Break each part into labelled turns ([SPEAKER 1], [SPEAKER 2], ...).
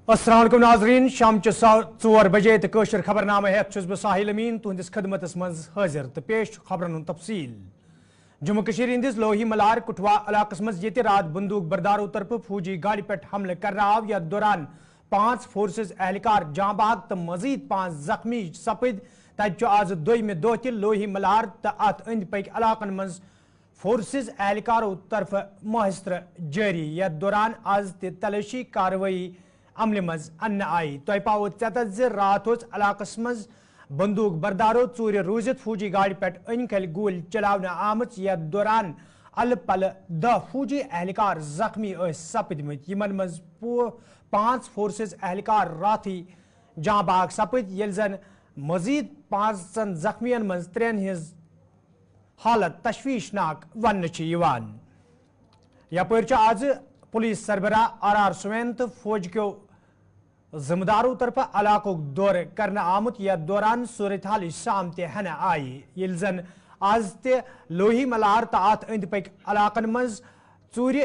[SPEAKER 1] अस्सलाम वालेकुम नाज़रीन शाम 4 बजे तो कशर खबरनामा हेत बह साहिल अमीन तुहंदिस खदमतस मज हाजिर तो पेश खबरन तफसील। जम्मू कश्मीर इंदिस लोही मलार कुठवा इलाकस मज ये रात बंदूक बरदारों तरफ फौजी गाड़ी पे हमले कर आव या दौरान 5 फोर्सेस एहलकार जाँ बाग तो मजीद 5 जख्मी सपद तब आज दोमे दह तह लोही मलार तो अत अंद पक इलाकन मज फोर्सेस एहलकारों तरफ मुहसर जारी या दौरान आज तलाशी कार्रवाई अमल मज अन्न आई तो पाव चत रात इलाकस मज बंदूक बरदारों चूर रूजित फौजी गाड़ी पे अनखल गोल चलाने आमच या दौरान अल पल 10 फौजी एहलकार जख्मी सपदमत यमन मज 5 फोर्सेस एहलकार राथी जाँ बाग सपद ये जन मजीद 5 जख्मियन मज 3 हिज हालत तशवीशनाक वन यपर आज पुलिस सरबराह आर सुवैन तो फौज को जिम्मेदारों तरफ इलाकों दौर करने आमुत या दौरान सूरत हाल सामते हन आई ये जन आज ते लोही मलार तो अत अंद पक इलाकन मज चूर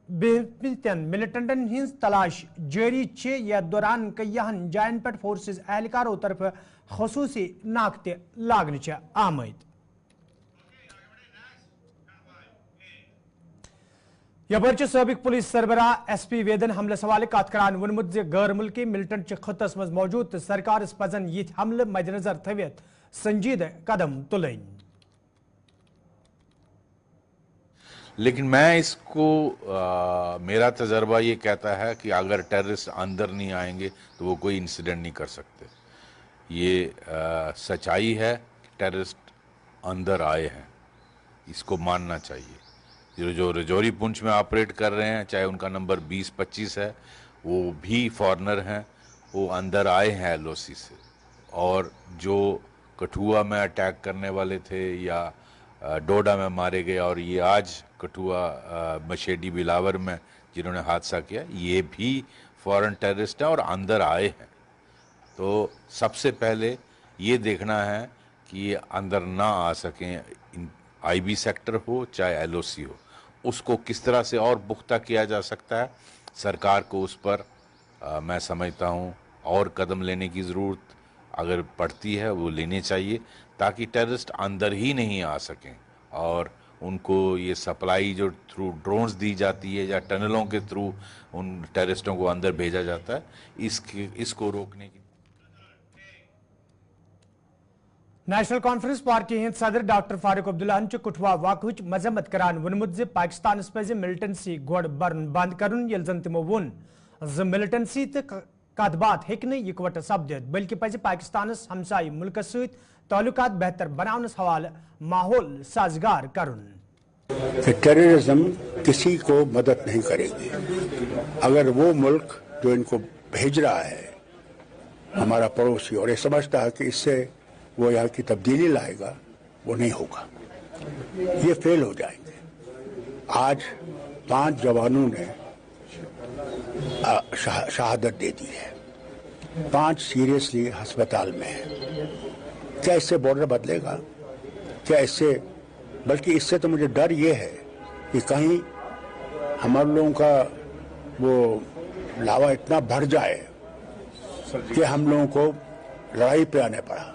[SPEAKER 1] मिलिटेंटन हिंस तलाश जारी या दौरान कईहन जायन पे फोर्सेस एहलकारों तरफ खसूसी नाकते लागन आमद यपर सबक पुलिस सरबराह SP वेदन हमले हवाले कत करान वोनमुत गैर मुल्की मिलिटेंट खत्स मज मौजूद तो सरकार पजन ये हमले मद्देनजर थवित संजीदा कदम तुलन।
[SPEAKER 2] लेकिन मैं इसको मेरा तजर्बा ये कहता है कि अगर टेररिस्ट अंदर नहीं आएंगे तो वो कोई इंसिडेंट नहीं कर सकते। ये सच्चाई है कि टेररिस्ट अंदर आए हैं, इसको मानना चाहिए। जो रजौरी पुंछ में ऑपरेट कर रहे हैं, चाहे उनका नंबर 20-25 है, वो भी फॉरनर हैं, वो अंदर आए हैं LOC से। और जो कठुआ में अटैक करने वाले थे या डोडा में मारे गए और ये आज कठुआ मशेडी बिलावर में जिन्होंने हादसा किया, ये भी फॉरेन टेररिस्ट हैं और अंदर आए हैं। तो सबसे पहले ये देखना है कि ये अंदर ना आ सकें, IB सेक्टर हो चाहे LOC हो, उसको किस तरह से और पुख्ता किया जा सकता है। सरकार को उस पर मैं समझता हूँ और कदम लेने की ज़रूरत अगर पड़ती है वो लेने चाहिए, ताकि टेररिस्ट अंदर ही नहीं आ सकें और उनको ये सप्लाई जो थ्रू ड्रोन्स दी जाती है या टनलों के थ्रू उन टेररिस्टों को अंदर भेजा जाता है, इसको रोकने की।
[SPEAKER 1] नेशनल कॉन्फ्रेंस पार्टी हिंद सदर डॉक्टर फारूक अब्दुल्ला कुठवा वाक़ मजम्मत करान वोनमुत पाकिस्तान पज मिलिटेंसी गोड़ बर्न बंद करुन ये जन तमो वोन मिलिटेंसी तो कत बात हेक्ने इकवट सपदित बल्कि पज पाकिस्तान हमसाय मुल्क सहित ताल्लुकात बेहतर बनावनस हवाले माहौल साजगार करुन।
[SPEAKER 3] टेररिज्म किसी को मदद नहीं करेगी। अगर वो मुल्क जो इनको भेज रहा है हमारा पड़ोसी और ये समझता है कि इससे वो यहाँ की तब्दीली लाएगा, वो नहीं होगा, ये फेल हो जाएंगे। आज 5 जवानों ने शहादत दे दी है, 5 सीरियसली अस्पताल में हैं। क्या इससे बॉर्डर बदलेगा? क्या इससे, बल्कि इससे तो मुझे डर ये है कि कहीं हमारे लोगों का वो लावा इतना बढ़ जाए कि हम लोगों को लड़ाई पे आने पड़ा।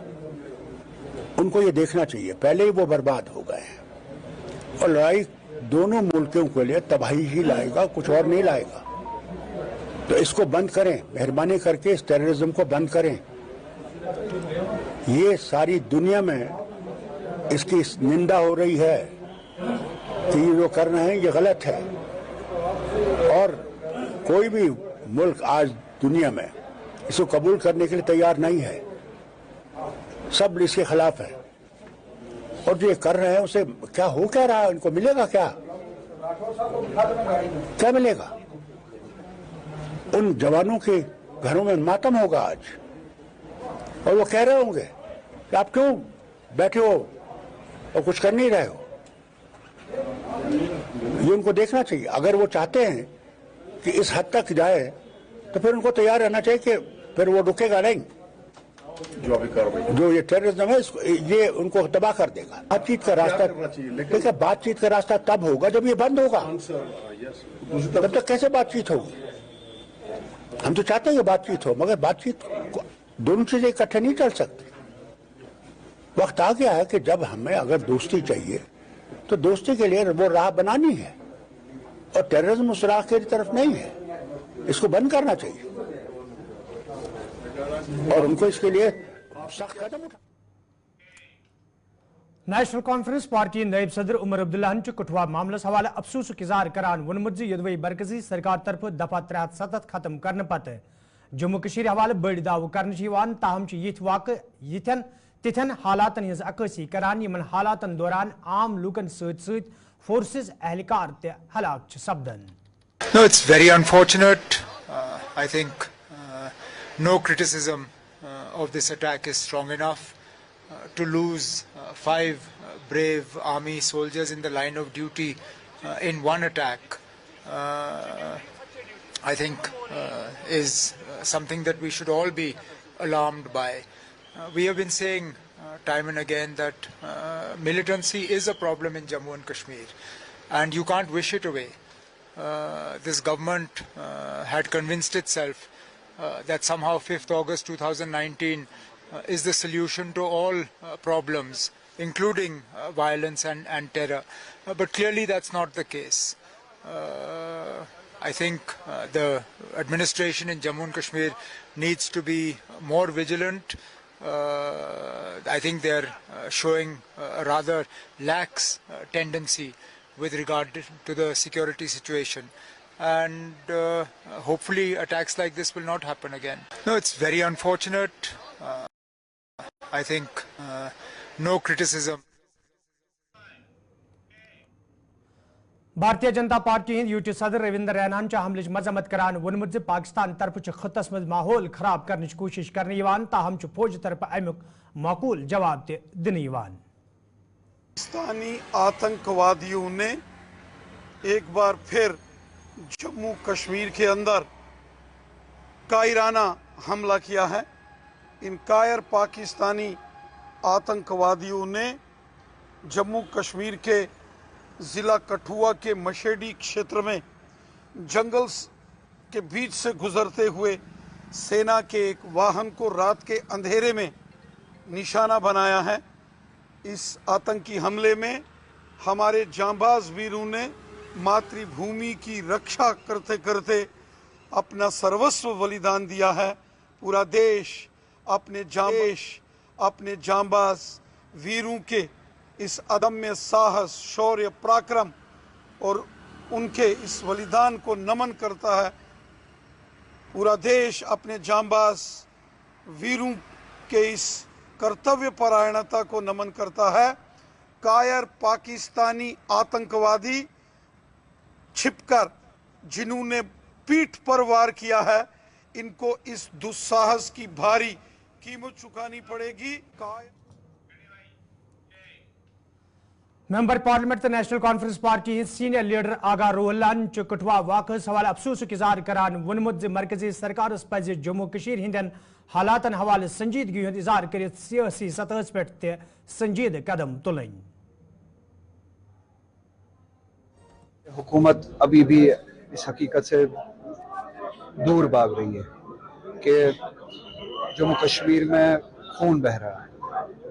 [SPEAKER 3] उनको ये देखना चाहिए पहले ही वो बर्बाद हो गए हैं और लड़ाई दोनों मुल्कों के लिए तबाही ही लाएगा, कुछ और नहीं लाएगा। तो इसको बंद करें, मेहरबानी करके इस टेररिज्म को बंद करें। ये सारी दुनिया में इसकी निंदा हो रही है कि ये जो कर रहे हैं ये गलत है और कोई भी मुल्क आज दुनिया में इसको कबूल करने के लिए तैयार नहीं है, सब इसके खिलाफ है। और जो ये कर रहे हैं उसे क्या हो क्या रहा है, इनको मिलेगा क्या? क्या मिलेगा? उन जवानों के घरों में मातम होगा आज और वो कह रहे होंगे कि आप क्यों बैठे हो और कुछ कर नहीं रहे हो। ये उनको देखना चाहिए। अगर वो चाहते हैं कि इस हद तक जाए तो फिर उनको तैयार रहना चाहिए कि फिर वो रुकेगा नहीं। जो ये टेररिज्म है ये उनको तबाह कर देगा। बातचीत का रास्ता, देखिए बातचीत का रास्ता तब होगा जब ये बंद होगा। तब तक कैसे बातचीत होगी? हम तो चाहते हैं कि बातचीत हो, मगर बातचीत दोनों चीजें इकट्ठे नहीं चल सकती। वक्त आ गया है कि जब हमें अगर दोस्ती चाहिए तो दोस्ती के लिए वो राह बनानी है, और टेररिज्म उस राह की तरफ नहीं है। इसको बंद करना चाहिए और उनको इसके लिए सख्त कदम उठा।
[SPEAKER 1] नेशनल कॉन्फ्रेंस पार्टी नायब सदर उमर अब्दुल्लाहन कठुआ मामलस हवाले अफसोस इजहार करान वोनमुत यदवई मरकजी सरकार तरफ दफा 370 खत्म करने पते जम्मू कश्मीर हवाले बड़ दाव कर ताहम यथ वाक़ यथन तिथन हालातन हज अक्सी करान यमन हालातन दौरान आम लूकन सत फोर्सेस एहलकार ते हलाक सपदन।
[SPEAKER 4] No, it's very unfortunate. I think no criticism of this attack is strong enough. To lose 5 brave army soldiers in the line of duty in one attack, I think is something that we should all be alarmed by. We have been saying time and again that militancy is a problem in Jammu and Kashmir, and you can't wish it away. This government had convinced itself that somehow 5th August 2019 is the solution to all problems, including violence and terror. But clearly that's not the case. I think the administration in Jammu and Kashmir needs to be more vigilant. I think they're showing a rather lax tendency with regard to the security situation. And hopefully attacks like this will not happen again. No, it's very unfortunate. I think no criticism.
[SPEAKER 1] Bharatiya Janata party Hind UT सदर रविंदर रैनान हमल मजम्मत करान वोनमुत पाकिस्तान तरफ खत्स मज माहौल खराब करने कोशिश करने ताहम फौज तरफ अमुक माकूल जवाब दिन।
[SPEAKER 5] पाकिस्तानी आतंकवादियों ने एक बार फिर जम्मू कश्मीर के अंदर कायराना हमला किया है। इन कायर पाकिस्तानी आतंकवादियों ने जम्मू कश्मीर के ज़िला कठुआ के मशेडी क्षेत्र में जंगल के बीच से गुजरते हुए सेना के एक वाहन को रात के अंधेरे में निशाना बनाया है। इस आतंकी हमले में हमारे जांबाज वीरों ने मातृभूमि की रक्षा करते करते अपना सर्वस्व बलिदान दिया है। पूरा देश अपने जांबाज वीरों के इस अदम्य साहस, शौर्य, पराक्रम और उनके इस बलिदान को नमन करता है। पूरा देश अपने जांबाज वीरों के इस कर्तव्य परायणता को नमन करता है। कायर पाकिस्तानी आतंकवादी छिपकर जिन्होंने पीठ पर वार किया है, इनको इस दुस्साहस की भारी कीमत चुकानी पड़ेगी।
[SPEAKER 1] Member parliament national conference party senior leader Agha Ruhullah Kathua वाक़ हवाले अफसोस इजहार करान वोनमुत मरकजी सरकार पज जम्मू कश्मीर हिंदन हालातन हवाले संजीदगी हंद इजहार कर सियासी सतह पे संजीद कदम तुलन।
[SPEAKER 6] हुकूमत अभी भी इस हकीकत से दूर भाग रही है कि जम्मू कश्मीर में खून बह रहा है,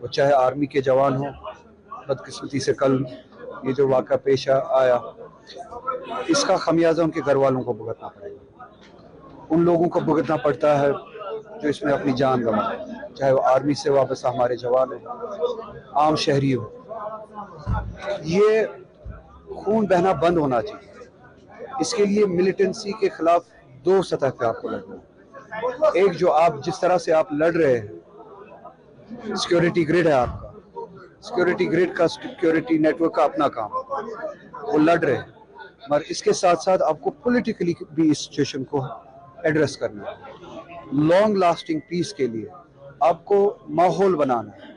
[SPEAKER 6] वो चाहे आर्मी के जवान हो। बदकिस्मती से कल ये जो वाक़ा पेश आया, इसका खमियाजा उनके घर वालों को भुगतना पड़ेगा। उन लोगों को भुगतना पड़ता है जो इसमें अपनी जान गंवाए, चाहे वो आर्मी से वापस हमारे जवान हो, आम शहरी हो। ये खून बहना बंद होना चाहिए। इसके लिए मिलिटेंसी के खिलाफ 2 सतह पे आपको लड़ना। एक जो आप जिस तरह से आप लड़ रहे हैं, सिक्योरिटी ग्रिड है आपका, सिक्योरिटी ग्रिड का सिक्योरिटी नेटवर्क का अपना काम, वो लड़ रहे हैं, मगर इसके साथ साथ आपको पॉलिटिकली भी इस सिचुएशन को एड्रेस करना है। लॉन्ग लास्टिंग पीस के लिए आपको माहौल बनाना है,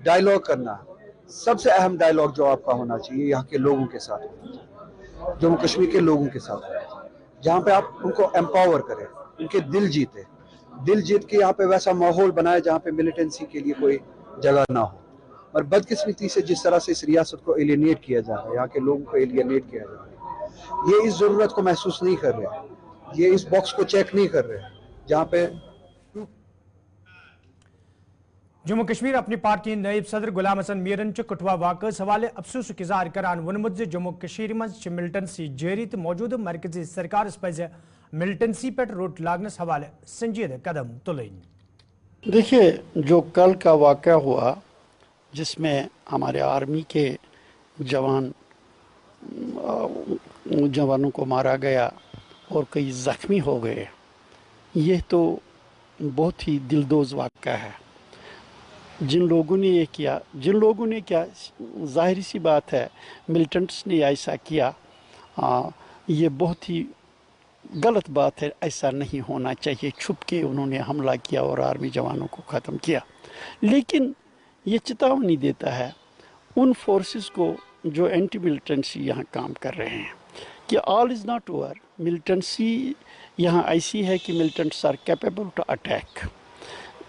[SPEAKER 6] डायलॉग करना है। सबसे अहम डायलॉग जो आपका होना चाहिए यहाँ के लोगों के साथ होना चाहिए, जम्मू कश्मीर के लोगों के साथ होना चाहिए, जहाँ पे आप उनको एम्पावर करें, उनके दिल जीत के यहाँ पे वैसा माहौल बनाए जहाँ पे मिलिटेंसी के लिए कोई जगह ना हो। और बदकिस्मती से जिस तरह से इस रियासत को एलियनेट किया जा रहा है, यहाँ के लोगों को एलियनेट किया जा रहा है, ये इस ज़रूरत को महसूस नहीं कर रहे। ये इस बॉक्स को चेक नहीं कर रहे, जहाँ पे
[SPEAKER 1] जम्मू कश्मीर अपनी पार्टी नायब सदर गुलाम हसन मीरन कठुआ वाक़स हवाले अफसोस इज़हार करान वोनमुत ज़ जम्मू कश्मीर मज़ मिलिटेंसी जारी तो मौजूदा मरकजी सरकार पज़ मिलिटेंसी पे रोट लागनस हवाले संजीदा कदम तुलें।
[SPEAKER 3] देखिए, जो कल का वाक़या हुआ जिसमें हमारे आर्मी के जवानों को मारा गया और कई ज़ख्मी हो गए, ये तो बहुत ही दिलदोज़ वाक़या है। जिन लोगों ने क्या, ज़ाहिर सी बात है मिलिटेंट्स ने ऐसा किया, ये बहुत ही गलत बात है, ऐसा नहीं होना चाहिए। छुप के उन्होंने हमला किया और आर्मी जवानों को ख़त्म किया। लेकिन ये चेतावनी देता है उन फोर्सेस को जो एंटी मिलिटेंसी यहाँ काम कर रहे हैं कि all is not over. Militancy यहाँ ऐसी है कि militants are capable to attack.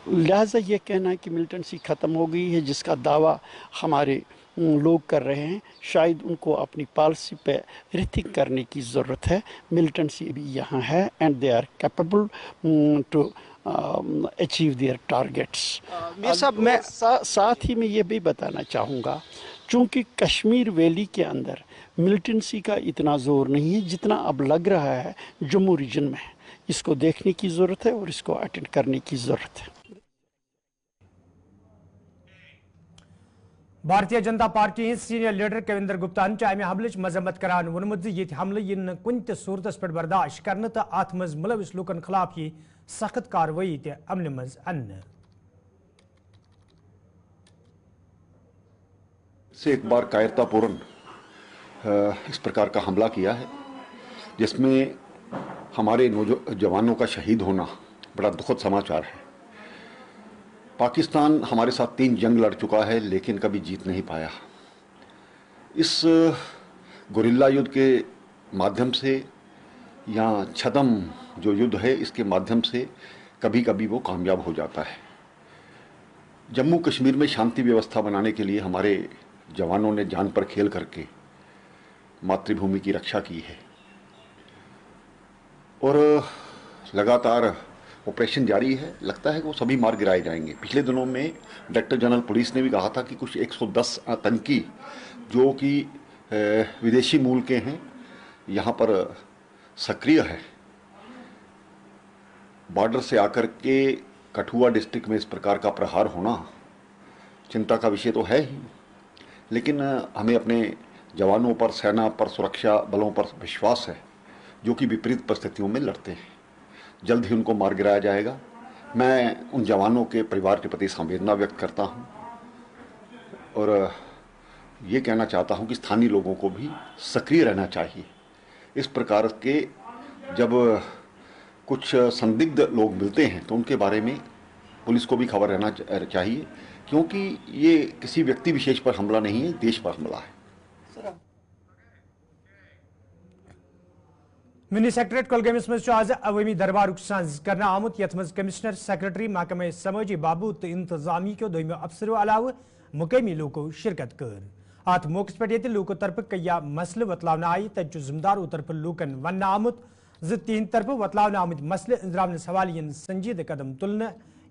[SPEAKER 3] लिहाजा ये कहना कि मिलिटेंसी ख़त्म हो गई है, जिसका दावा हमारे लोग कर रहे हैं, शायद उनको अपनी पॉलिसी पे रिथिंक करने की ज़रूरत है। मिलिटेंसी भी यहाँ है and they are capable to achieve their targets. मैं साथ ही में ये भी बताना चाहूँगा, चूँकि कश्मीर वैली के अंदर मिलिटेंसी का इतना ज़ोर नहीं है जितना अब लग रहा है जम्मू रीजन में। इसको देखने की ज़रूरत है और इसको अटेंड करने की ज़रूरत है।
[SPEAKER 1] Bharatiya Janata party senior leader Kavinder Gupta अमि हमलच मजम्मत करान वोनमुत ये हमल इन कुन त सूरतस पे बर्दाश्त करने तो अत मज मुलविस लूकन खिलाफ ये सख्त कार्रवाई ते अमल मज अन्न।
[SPEAKER 7] से एक बार कायरतापूर्ण इस प्रकार का हमला किया है, जिसमें हमारे जवानों का शहीद होना बड़ा दुखद समाचार है। पाकिस्तान हमारे साथ 3 जंग लड़ चुका है, लेकिन कभी जीत नहीं पाया। इस गुरिल्ला युद्ध के माध्यम से या छद्म जो युद्ध है, इसके माध्यम से कभी कभी वो कामयाब हो जाता है। जम्मू कश्मीर में शांति व्यवस्था बनाने के लिए हमारे जवानों ने जान पर खेल करके मातृभूमि की रक्षा की है और लगातार ऑपरेशन जारी है। लगता है कि वो सभी मार गिराए जाएंगे। पिछले दिनों में डायरेक्टर जनरल पुलिस ने भी कहा था कि कुछ 110 आतंकी जो कि विदेशी मूल के हैं, यहाँ पर सक्रिय है। बॉर्डर से आकर के कठुआ डिस्ट्रिक्ट में इस प्रकार का प्रहार होना चिंता का विषय तो है ही, लेकिन हमें अपने जवानों पर, सेना पर, सुरक्षा बलों पर विश्वास है, जो कि विपरीत परिस्थितियों में लड़ते हैं। जल्द ही उनको मार गिराया जाएगा। मैं उन जवानों के परिवार के प्रति संवेदना व्यक्त करता हूं और ये कहना चाहता हूं कि स्थानीय लोगों को भी सक्रिय रहना चाहिए। इस प्रकार के जब कुछ संदिग्ध लोग मिलते हैं तो उनके बारे में पुलिस को भी खबर रहना चाहिए, क्योंकि ये किसी व्यक्ति विशेष पर हमला नहीं है, देश पर हमला है।
[SPEAKER 1] मिनी सेक्रेटरेट कुलगामिस मज आज अवामी दरबार साज करना आमुत यथ मज कमिश्नर सेक्रेटरी महकमा समाजी बाबू तो इंतजामी के दोमियो अफसरों अलावा मुकामी लोगों शिरकत कर। अत मौके पे लूकों तरफ कया मसले वतलावन आई तज जिम्मेदारों तरफ लूकन वन आमुत तीन तरफ वतलावन आमद मसले इंजराम हवाले संजीद कदम तुलन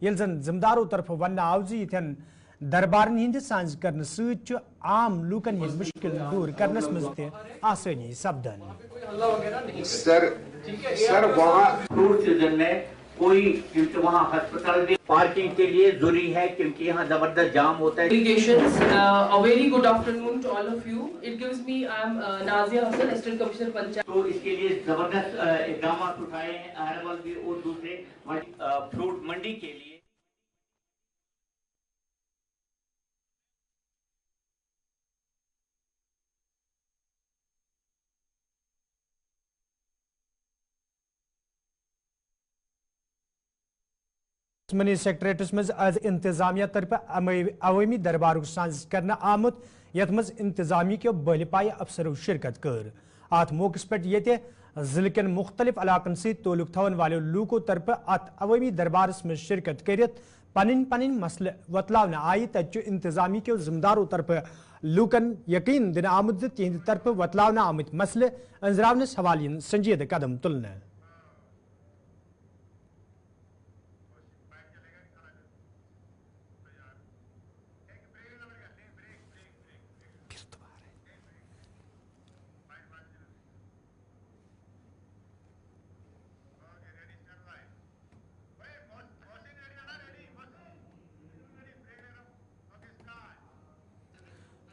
[SPEAKER 1] ये जन जिम्मेदारों तरफ वन आव यन दरबारन हंद सांझ करने सत आम लूकन हंद मुश्किल दूर करनस मज आसानी सपदन।
[SPEAKER 8] सर वहाँ टूर सीजन में कोई, क्योंकि वहाँ अस्पताल भी पार्किंग के लिए जरूरी है, क्योंकि यहाँ जबरदस्त जाम होता है।
[SPEAKER 9] A very good afternoon to all of you. It gives me, I am Nazia Hassan, Assistant Commissioner Panchayat.
[SPEAKER 8] तो इसके लिए जबरदस्त इकदाम उठाए हैं अहरबल भी और दूसरे फ्रूट मंडी के लिए।
[SPEAKER 1] मनी सेक्रेटरीस मज आज इंतजामिया तरफ अवामी दरबार सांझ करना आमुत यथ मज इंतजामी के बल पाए अफसरों शिरकत कर। अत मौके पे ये जिले मुख्तलिफ इलाकन से तोलुक थवन वाले लूकों तरफ अत अवामी दरबारस में शिरकत कर पन पन मसले वतलावन आई तच इंतजामी के जिम्मेदारों तरफ लूकन यकीन दिन आमुद तिहद तरफ वतलावन आमत मसले अंजरावनस हवाले संजीद कदम तुलन।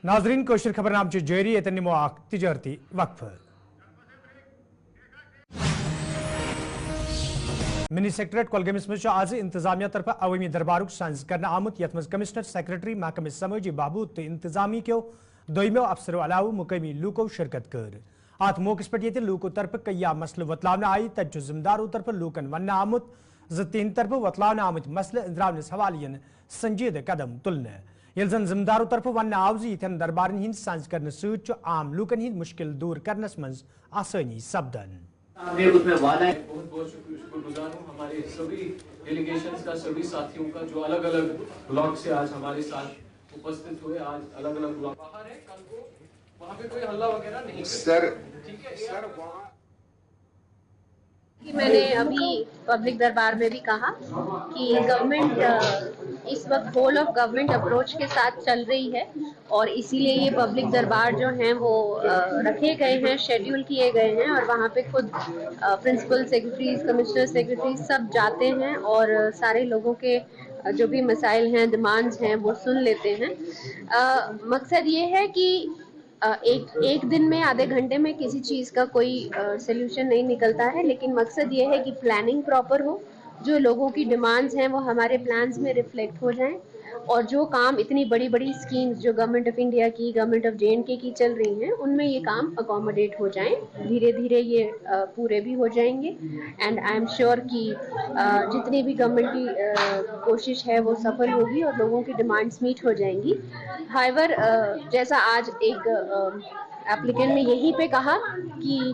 [SPEAKER 1] नाजरीन कोशिश खबरनाम जारी ये निमो तजारती वक्फ मिनी सेक्रेटरेट कोलगमस मज आज इंतजामिया तरफ अवामी दरबारुक साइंस करना आमुत यथ मज कमिश्नर सेक्रेटरी महकमे समाजी बहबूद तो इंतजामी क्यों दोयमो अफसरों अलाव मुकामी लूको शिरकत कर अत मौके पे ये लूको तरफ कया मसल वतलावना आई तज जिम्मेदारों तरफ लूकन वन आमुत तीन तरफ वतलावना आमुत मसल इंद्रावनस हवालियन संजीद कदम तुलने ये जन जिम्मेदारों तरफ वन आव यन दरबारन हिंद साइंस करने सत आम लूकन हिंद मुश्किल दूर करनस मज आसानी सपदन।
[SPEAKER 10] बहुत बहुत शुक्रगुजार हूँ हमारे सभी डेलीगेशंस का, सभी साथियों का जो अलग अलग ब्लॉक से आज हमारे साथ उपस्थित हुए। आज अलग अलग ब्लॉक बाहर है, कल को वहाँ पे कोई हल्ला वगैरह नहीं सर, ठीक है सर। वहाँ
[SPEAKER 11] मैंने अभी पब्लिक दरबार में भी कहा कि गवर्नमेंट इस वक्त होल ऑफ गवर्नमेंट अप्रोच के साथ चल रही है और इसीलिए ये पब्लिक दरबार जो हैं वो रखे गए हैं, शेड्यूल किए गए हैं और वहाँ पे खुद प्रिंसिपल सेक्रेटरीज, कमिश्नर सेक्रेटरीज सब जाते हैं और सारे लोगों के जो भी मसाइल हैं, डिमांड्स हैं वो सुन लेते हैं। मकसद ये है कि एक दिन में, आधे घंटे में किसी चीज़ का कोई सल्यूशन नहीं निकलता है, लेकिन मकसद ये है कि प्लानिंग प्रॉपर हो, जो लोगों की डिमांड्स हैं वो हमारे प्लान्स में रिफ्लेक्ट हो जाएं और जो काम इतनी बड़ी बड़ी स्कीम्स जो गवर्नमेंट ऑफ इंडिया की, गवर्नमेंट ऑफ JNK की चल रही हैं उनमें ये काम अकोमोडेट हो जाएं। धीरे धीरे ये पूरे भी हो जाएंगे एंड आई एम श्योर कि जितनी भी गवर्नमेंट की कोशिश है वो सफल होगी और लोगों की डिमांड्स मीट हो जाएंगी। हाउएवर जैसा आज एक एप्लीकेंट ने यहीं पे कहा कि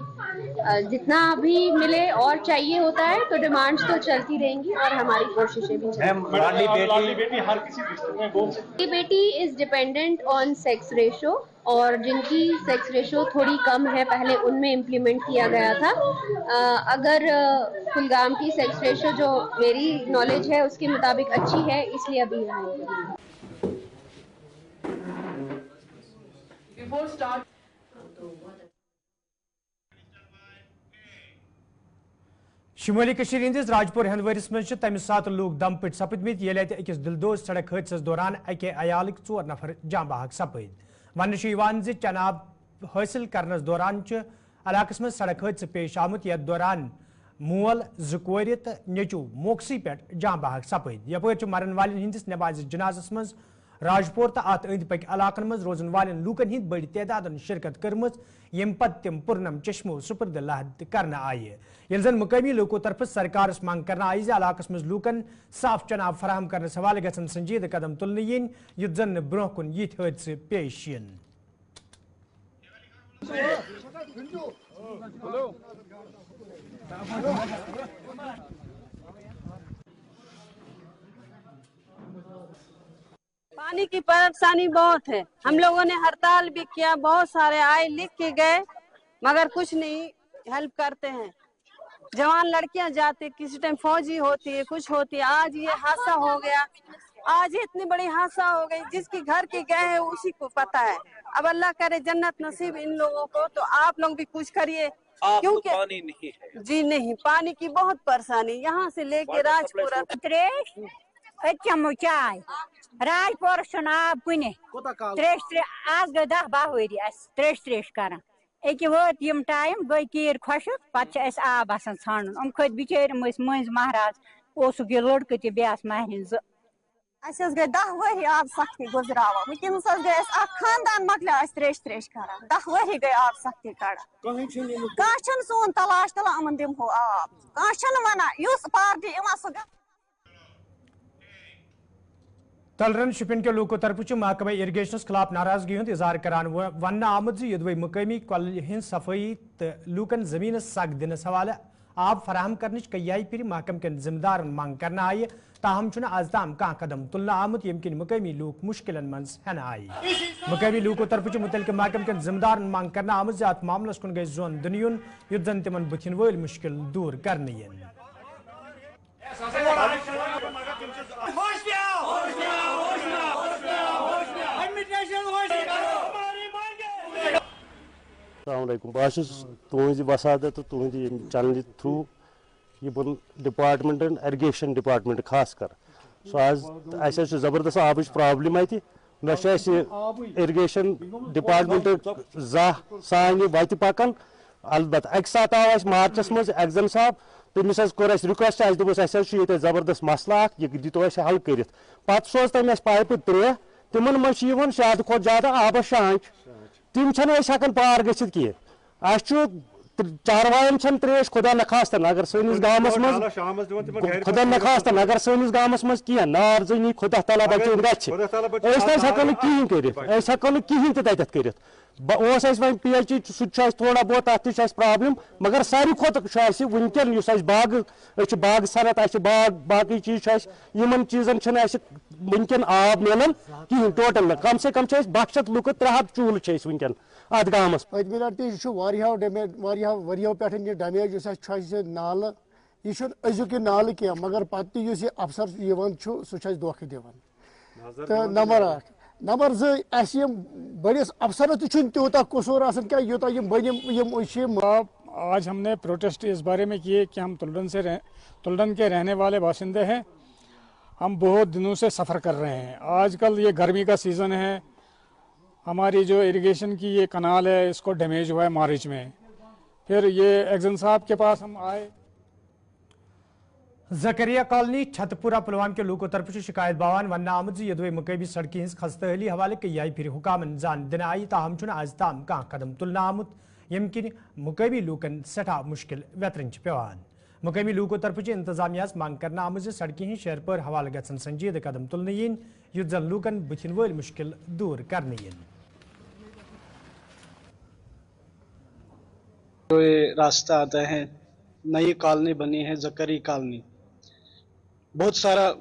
[SPEAKER 11] जितना भी मिले और चाहिए होता है तो डिमांड्स तो चलती रहेंगी और हमारी कोशिशें भी
[SPEAKER 10] लाडली बेटी हर किसी डिस्ट्रिक्ट में बोल सकती है।
[SPEAKER 11] बेटी is dependent on sex ratio और जिनकी सेक्स रेशो थोड़ी कम है पहले उनमें इम्प्लीमेंट किया गया था। अगर कुलगाम की सेक्स रेशो जो मेरी नॉलेज है उसके मुताबिक अच्छी है, इसलिए अभी
[SPEAKER 9] Before start
[SPEAKER 1] शुमाली कशीर हंदिस राजपुर हंदवरिस मज तम सात लोग दम पट सपदमित ये अकिस दिलदोज सड़क हादस दौरान अके अयालक 4 नफर जाँ बहक सपद। वन चनाब हासिल करनस दौरान इलाकस मज सड़क हादस पेश आमुत यथ दौरान मोल जोर तो नेचू मोकसी पे जाँ बहक सपद। यपर मरन वाले हंदिस नमाज जनाजस मज राजपुर तो अत अंद पक इलाकन मज रोजन वाले लूकन हिंद बड़ी तादाद शिरकत कर्म यम पत तम पुरनम चश्मो सुपुर्द लहद करना आये। ये जन मुकामी लोकों तरफ सरकार मांग करना आई इलाकस मज लूकन साफ चनाब फराहम करने हवाले गसन संजीद कदम तुलने yin युथ जन ब्रोह कुन यिथ हादसे पेश yin।
[SPEAKER 12] पानी की परेशानी बहुत है, हम लोगों ने हड़ताल भी किया, बहुत सारे आए लिख के गए मगर कुछ नहीं हेल्प करते हैं। जवान लड़कियां जाती, किसी टाइम फौजी होती है, कुछ होती है। आज ये हादसा हो गया, आज इतनी बड़ी हादसा हो गई, जिसकी घर के गए हैं उसी को पता है। अब अल्लाह करे जन्नत नसीब इन लोगों को, तो आप लोग भी कुछ करिए क्योंकि पानी नहीं है जी, नहीं पानी की बहुत परेशानी यहाँ से लेके राजपुर
[SPEAKER 13] चाय राजपुर आब कुने आज गई 10-12 वरी त्रेश कर अके वत यम टाइम गई कीर खुशक पे आब आसान छान खत बिचार मज महाराज ओसुक ये लड़के ते बेस महरिन
[SPEAKER 12] गई 10 वरी आब सख्ती गुजरावा वनस गई खानदान मकलिया त्रेश कर 10 वरी गई आब सख्ती कह सोन तलाश तला अमन दिमो आब कह वना पार्टी सह
[SPEAKER 1] तलरन शुपिन के लोकों तरफ महकमा इरीगेशनस खिलाफ नाराजगी हूं इजहार करान वन आमद यदि मुकामी कल हज सफाई तो लूकन जमीन सग दिन हवाले आब फराहम कर कई फिर महकम के जिम्मेदार मांग करना आई, ताहम आज ताम कह कदम तुलना आमुत यम किन मुकामी लूक मुश्किल मज हन आई। मुकामी लूकों तरफ मुतलक महकम के जिम्मेदार मांग करना आमद अत मामलस कुन गई जोन दुन युथ जन तिमन बुथिन वल मुश्किल दूर करने
[SPEAKER 14] बस तुज वसादत तो तुद चैनल थ्रू यह डिपार्टमेंट इरीगेशन डिपार्टमेंट खास कर सो आज जबरदस्त आबच प्रॉब्लम अत نہ اریگیشن ڈپارٹمنٹ زاہ سانہ وتہ پکان البتہ اکہ سات آو اس مارچس مز ایگزام صاحب تمس کور اس ریکویسٹ اس دوپس اس یہ زبردست مسئلہ اخ یہ دتو اس حل کرت پتہ سوز تم اس پائپہ 3 تمن مز زیادہ کھت زیادہ آبس شانچ تم ہکان پار گھت کی چاروائن تریش خدا نخواستن اگر سنس گامس مز خدا نخواستن اگر سنس گامس مز کی نار زنی خدا تعالیٰ بچن گھس ہکو کہین کرت ہکو کہین تتھ کرت وی پی ایچ سہ تھوڑا بہت تک پرابلم مگر ساری کھت ونکن اس باغ باغ صنعت باقی چیز یمن چیزن ونکن آب ملان کہین ٹوٹل کم سے کم 200 لک 300 چولہ ونکن ات گامس
[SPEAKER 15] پتمہ لٹہ وریو پہ یہ ڈیمیج اس نالہ یہ ازیک نالہ کی مگر پتہ اس افسر سہ دھوکہ دان تو نمبر 1 نمبر 2 بڑس افسر تیوتہ قصور کیا یوتہ
[SPEAKER 16] آج ہم نے پروٹیسٹ اس بارے میں کیے کہ ہم تلڈن کے رہنے والے باشندے ہیں. ہم بہت دنوں سے سفر کر رہے ہیں. آج کل یہ گرمی کا سیزن ہے. ہماری جو اریگیشن کی یہ کنال ہے اس کو ڈیمیج ہوا ہے مارچ میں. پھر یہ ایگزن صاحب کے پاس ہم آئے.
[SPEAKER 1] زکریہ کالونی چھت پورہ پلوام کے لوکو طرف شکایت باوان ون آمد یہ مقامی سڑکیں ہز خستہ حالی حوالہ کئی پھر حکامن زان دن آئی تاہم آز تام کھانا قدم تلنا آمت یم کن مقامی لوکن سٹھا مشکل ویترن پیوان. مقامی لوکو طرف انتظامیہ مانگ کرنا آمت سڑکیں ہند شہر پر حوالہ گھن سنجیدہ قدم تلن ین یت زن لوکن بتن ول مشکل دور کرنے ین.
[SPEAKER 17] جو یہ راستہ آتا ہے نئی کالونی بنی ہے زکری کالونی, بہت سارا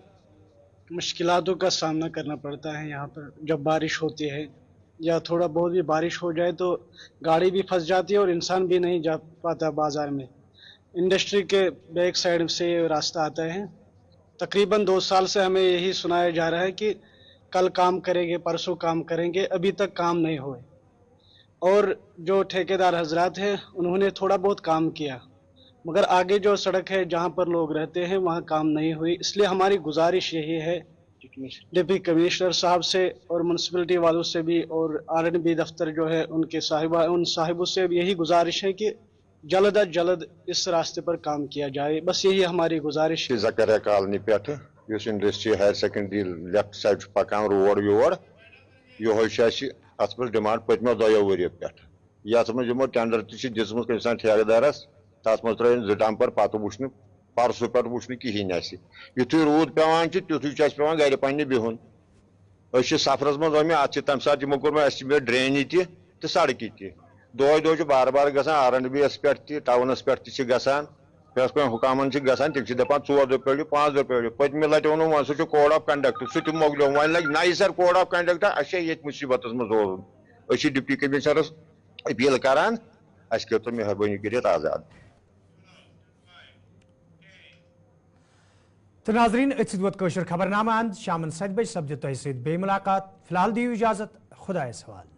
[SPEAKER 17] مشکلاتوں کا سامنا کرنا پڑتا ہے یہاں پر. جب بارش ہوتی ہے یا تھوڑا بہت بھی بارش ہو جائے تو گاڑی بھی پھنس جاتی ہے اور انسان بھی نہیں جا پاتا بازار میں. انڈسٹری کے بیک سائڈ سے یہ راستہ آتا ہے. تقریباً 2 سال سے ہمیں یہی سنایا جا رہا ہے کہ کل کام کریں گے, پرسوں کام کریں گے, ابھی تک کام نہیں ہوئے. اور جو ٹھیکیدار حضرات ہیں انہوں نے تھوڑا بہت کام کیا مگر آگے جو سڑک ہے جہاں پر لوگ رہتے ہیں وہاں کام نہیں ہوئی. اس لیے ہماری گزارش یہی ہے ڈپٹی کمشنر صاحب سے اور میونسپلٹی والوں سے بھی اور R&B دفتر جو ہے ان کے صاحبوں سے بھی یہی گزارش ہے کہ جلد از جلد اس راستے پر کام کیا جائے. بس یہی ہماری گزارش ہے.
[SPEAKER 18] زکریہ کالونی پہ industry higher secondary left side پکان روڈ یور یہ ات پہ ڈمانڈ پتمو 2 ؤریو پہ یت مجھ یمو ٹینڈر تہ دژمت کمس ٹھیکدارس تر مز تر 2 ڈمپر پتہ وچن پرسوں پہ وچن کہین یتھے رود پیوان تیتھے پیوان گھر پنہ بہن. سفرس مز ات تمہ سات یمو کور ایسٹمیٹ ڈرینی تہ سڑکہ تہ دہ بار بار گژھان R&B یس پہ تہ ٹاؤنس پہ تہ گژھان پریس کُن حکامن گژھان تم دپان 4 دۄہ پٔرِو 5 دۄہ پٔرِو. پٔتمہِ لٹہِ ووٚنُم وۄنۍ سُہ چھُ کوڈ آف کنڈکٹ سُہ تہِ مۄکلیو وۄنۍ لگہِ نَیہِ سر کوڈ آف کنڈکٹ اَسہِ چھِ ییٚتہِ مُصیبتس منٛز روزُن. أسۍ چھِ ڈپٹی کمشنرس اپیل کران اَسہِ کٔرتو مہربٲنی کٔرِتھ آزاد.
[SPEAKER 1] تو ناظرین اتھ ووت کٲشُر خبرنامہ اند شامن 7 بجے سپدِ تۄہہِ سۭتۍ بیٚیہِ مُلاقات. فی الحال دِیِو اجازت خۄدایس حوالہٕ.